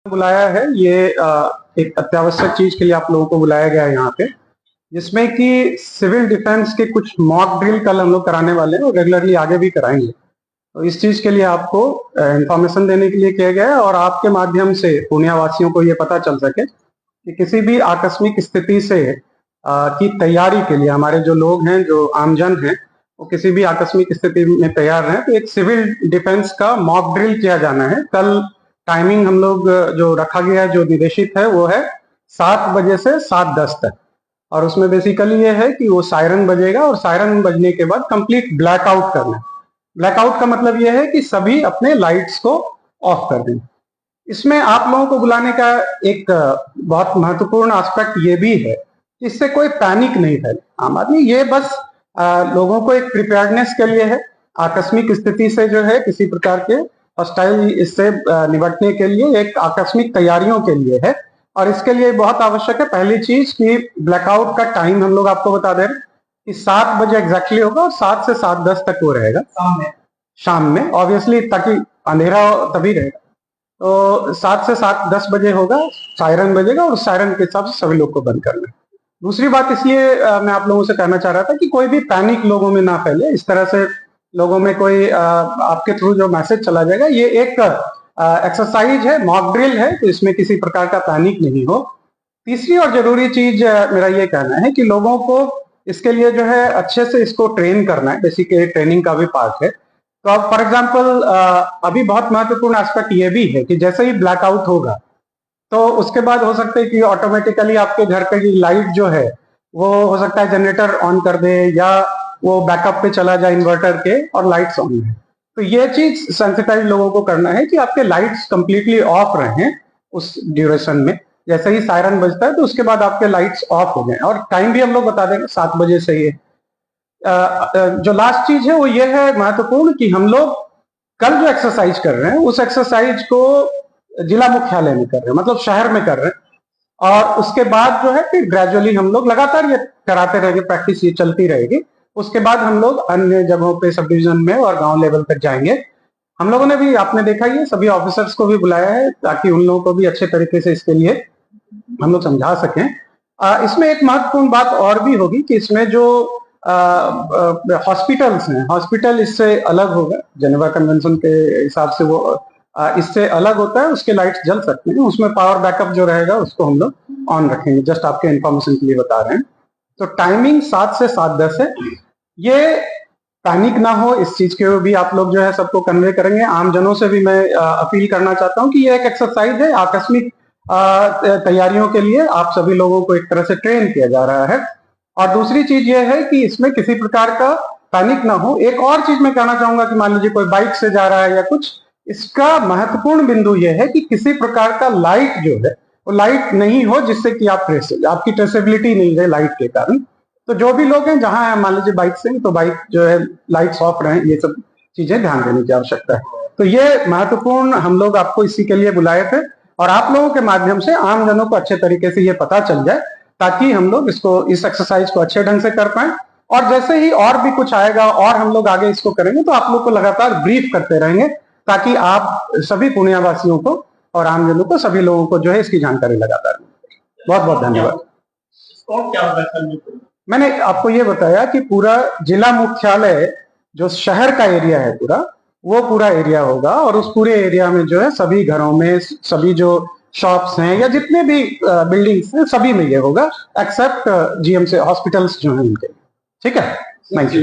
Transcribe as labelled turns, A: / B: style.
A: बुलाया है ये एक अत्यावश्यक चीज के लिए आप लोगों को बुलाया गया है यहाँ पे, जिसमें कि सिविल डिफेंस के कुछ मॉक ड्रिल कल हम लोग कराने वाले हैं और रेगुलरली आगे भी कराएंगे। तो इस चीज के लिए आपको इंफॉर्मेशन देने के लिए किया गया है और आपके माध्यम से पुण्या वासियों को ये पता चल सके कि किसी भी आकस्मिक स्थिति से की तैयारी के लिए हमारे जो लोग हैं, जो आमजन हैं, वो किसी भी आकस्मिक स्थिति में तैयार रहें। तो एक सिविल डिफेंस का मॉक ड्रिल किया जाना है। कल टाइमिंग हम लोग जो रखा गया है, जो निर्देशित है, वो है 7 बजे से 7:10 तक। और उसमें बेसिकली ये है कि वो सायरन बजेगा और सायरन बजने के बाद कंप्लीट ब्लैकआउट करना है। ब्लैकआउट का मतलब ये है कि सभी अपने लाइट्स को ऑफ कर दें। इसमें आप लोगों को बुलाने का एक बहुत महत्वपूर्ण एस्पेक्ट ये भी है, इससे कोई पैनिक नहीं फैले आम आदमी। ये बस लोगों को एक प्रिपेयर्डनेस के लिए है, आकस्मिक स्थिति से जो है किसी प्रकार के हॉस्टाइल इससे निपटने के लिए एक आकस्मिक तैयारियों के लिए है। और इसके लिए बहुत आवश्यक है, पहली चीज कि ब्लैकआउट का टाइम हम लोग आपको बता दें कि 7 बजे एग्जैक्टली होगा और 7 से 7:10 तक वो रहेगा शाम में ऑब्वियसली, ताकि अंधेरा तभी रहेगा। तो 7 से 7:10 बजे होगा, सायरन बजेगा और सायरन के हिसाब से सभी लोग को बंद करना है। दूसरी बात इसलिए मैं आप लोगों से कहना चाह रहा था कि कोई भी पैनिक लोगों में ना फैले, इस तरह से लोगों में कोई आपके थ्रू जो मैसेज चला जाएगा, ये एक एक्सरसाइज है, मॉक ड्रिल है, तो इसमें किसी प्रकार का पैनिक नहीं हो। तीसरी और जरूरी चीज मेरा ये कहना है कि लोगों को इसके लिए जो है अच्छे से इसको ट्रेन करना है, बेसिक ट्रेनिंग का भी पार्ट है। तो अब फॉर एग्जाम्पल अभी बहुत महत्वपूर्ण एस्पेक्ट ये भी है कि जैसे ही ब्लैकआउट होगा तो उसके बाद हो सकता है कि ऑटोमेटिकली आपके घर की लाइट जो है वो हो सकता है जनरेटर ऑन कर दे या वो बैकअप पे चला जाए इन्वर्टर के और लाइट्स ऑन है। तो ये चीज सेंसिटाइज लोगों को करना है कि आपके लाइट्स कंप्लीटली ऑफ रहें उस ड्यूरेशन में। जैसे ही सायरन बजता है तो उसके बाद आपके लाइट्स ऑफ हो जाए और टाइम भी हम लोग बता देंगे 7 बजे से ही। जो लास्ट चीज है वो ये है महत्वपूर्ण कि हम लोग कल जो एक्सरसाइज कर रहे हैं उस एक्सरसाइज को जिला मुख्यालय में कर रहे हैं, मतलब शहर में कर रहे हैं। और उसके बाद जो है फिर ग्रेजुअली हम लोग लगातार ये कराते रहेंगे, प्रैक्टिस ये चलती रहेगी। उसके बाद हम लोग अन्य जगहों पे, सब डिवीजन में और गांव लेवल तक जाएंगे। हम लोगों ने भी, आपने देखा, ये सभी ऑफिसर्स को भी बुलाया है ताकि उन लोगों को भी अच्छे तरीके से इसके लिए हम लोग समझा सकें। इसमें एक महत्वपूर्ण बात और भी होगी कि इसमें जो हॉस्पिटल्स हैं, हॉस्पिटल इससे अलग होगा, जेनेवा कन्वेंशन के हिसाब से वो इससे अलग होता है, उसके लाइट्स जल सकते हैं, उसमें पावर बैकअप जो रहेगा उसको हम लोग ऑन रखेंगे। जस्ट आपके इंफॉर्मेशन के लिए बता रहे हैं। तो टाइमिंग 7 से 7:10 है। ये पैनिक ना हो, इस चीज के भी आप लोग जो है सबको कन्वे करेंगे। आम जनों से भी मैं अपील करना चाहता हूं कि ये एक एक्सरसाइज है, आकस्मिक तैयारियों के लिए आप सभी लोगों को एक तरह से ट्रेन किया जा रहा है। और दूसरी चीज ये है कि इसमें किसी प्रकार का पैनिक ना हो। एक और चीज मैं कहना चाहूंगा कि मान लीजिए कोई बाइक से जा रहा है या कुछ, इसका महत्वपूर्ण बिंदु यह है कि किसी प्रकार का लाइट जो है वो लाइट नहीं हो जिससे कि आपकी ट्रेसेबिलिटी नहीं है लाइट के कारण। तो जो भी लोग हैं, जहां मान लीजिए बाइक से, तो बाइक जो है लाइट्स ऑफ रहे, ये सब चीजें ध्यान देने की आवश्यकता है। तो ये महत्वपूर्ण हम लोग आपको इसी के लिए बुलाए थे और आप लोगों के माध्यम से आम जनों को अच्छे तरीके से ये पता चल जाए ताकि हम लोग इस एक्सरसाइज को अच्छे ढंग से कर पाए। और जैसे ही और भी कुछ आएगा और हम लोग आगे इसको करेंगे तो आप लोग को लगातार ब्रीफ करते रहेंगे ताकि आप सभी पुण्यावासियों को और आमजनों को, सभी लोगों को जो है इसकी जानकारी लगातार मिले। बहुत बहुत धन्यवाद। मैंने आपको ये बताया कि पूरा जिला मुख्यालय जो शहर का एरिया है पूरा, वो पूरा एरिया होगा और उस पूरे एरिया में जो है सभी घरों में, सभी जो शॉप्स हैं या जितने भी बिल्डिंग्स हैं, सभी में ये होगा, एक्सेप्ट जीएमसी हॉस्पिटल्स जो हैं उनके। ठीक है, थैंक यू।